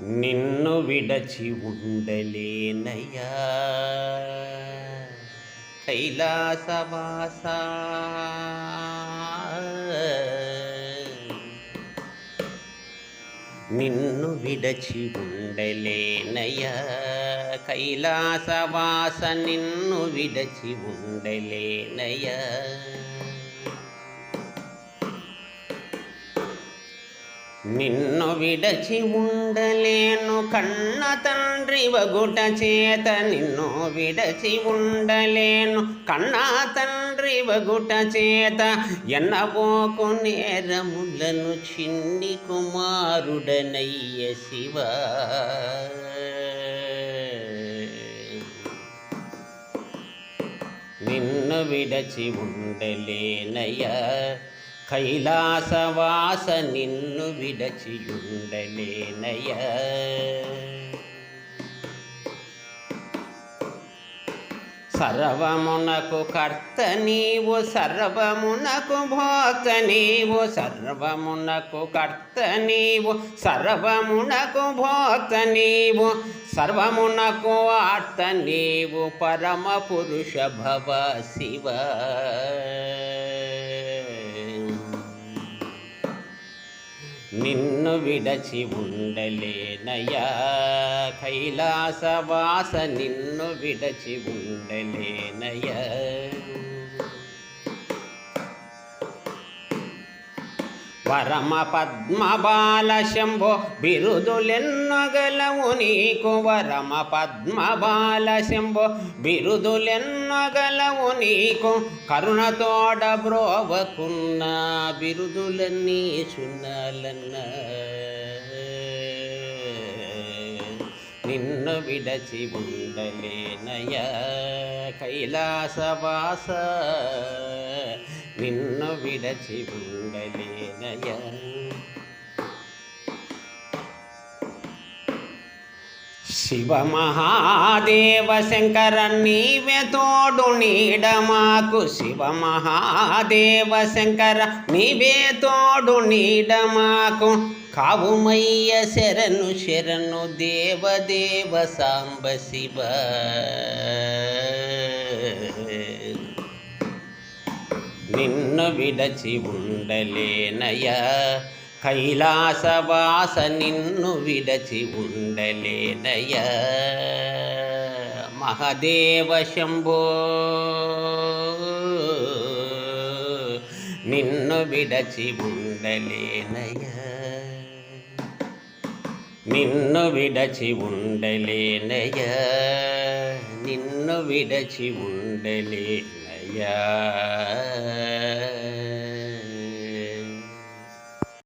నిన్ను విడచి ఉండలేనయ్యా కైలాసవాస. నిన్ను విడచి ఉండలేనయ్యా కైలాసవాస, నిన్ను విడచి ఉండలేనయ్యా. నిన్ను విడచి ఉండలేను కన్న తండ్రి వగుట చేత, నిన్ను విడచి ఉండలేను కన్న తండ్రి వగుట చేత, ఎన్నబోకు నేరములను చిన్ని కుమారుడనయ్య శివ. నిన్ను విడచి ఉండలేనయ్యా కైలాసవాస, నిన్ను విడచి ఉండలేనయ్యా. సర్వమునకు కర్త నీవు, సర్వమునకు భోక్త నీవు, సర్వమునకు కర్త నీవు, సర్వమునకు భోక్త నీవు, సర్వమునకు ఆర్త నీవు, పరమ పురుష భవ శివ. నిన్ను విడచి ఉండలేనయ్యా కైలాసవాస, నిన్ను విడచి ఉండలేనయ్యా. వరమ పద్మబాల శంభో బిరుదులెన్నగలవు నీకు, వరమ పద్మబాల శంభో బిరుదులెన్నగలవు నీకు, కరుణతోడ బ్రోవకున్న బిరుదులన్నీ సున్నాలన్నా. నిన్ను విడచి ఉండలేనయ్యా కైలాసవాస, నిన్ను విడచి ఉండలేనయ్యా. శివ మహాదేవ శంకర నీవే తోడు నీడ మాకు, శివ మహాదేవ శంకర నీవే తోడు నీడ మాకు, కావుమయ్య శరణు శరణు దేవదేవ సాంబ శివ. నిన్ను విడచి ఉండలేనయ్యా కైలాసవాస, నిన్ను విడచి ఉండలేనయ్యా. మహాదేవ శంభో నిన్ను విడచి ఉండలేనయ్యా, నిన్ను విడచి ఉండలేనయ్యా, నిన్ను విడచి ఉండలేనయ్యా.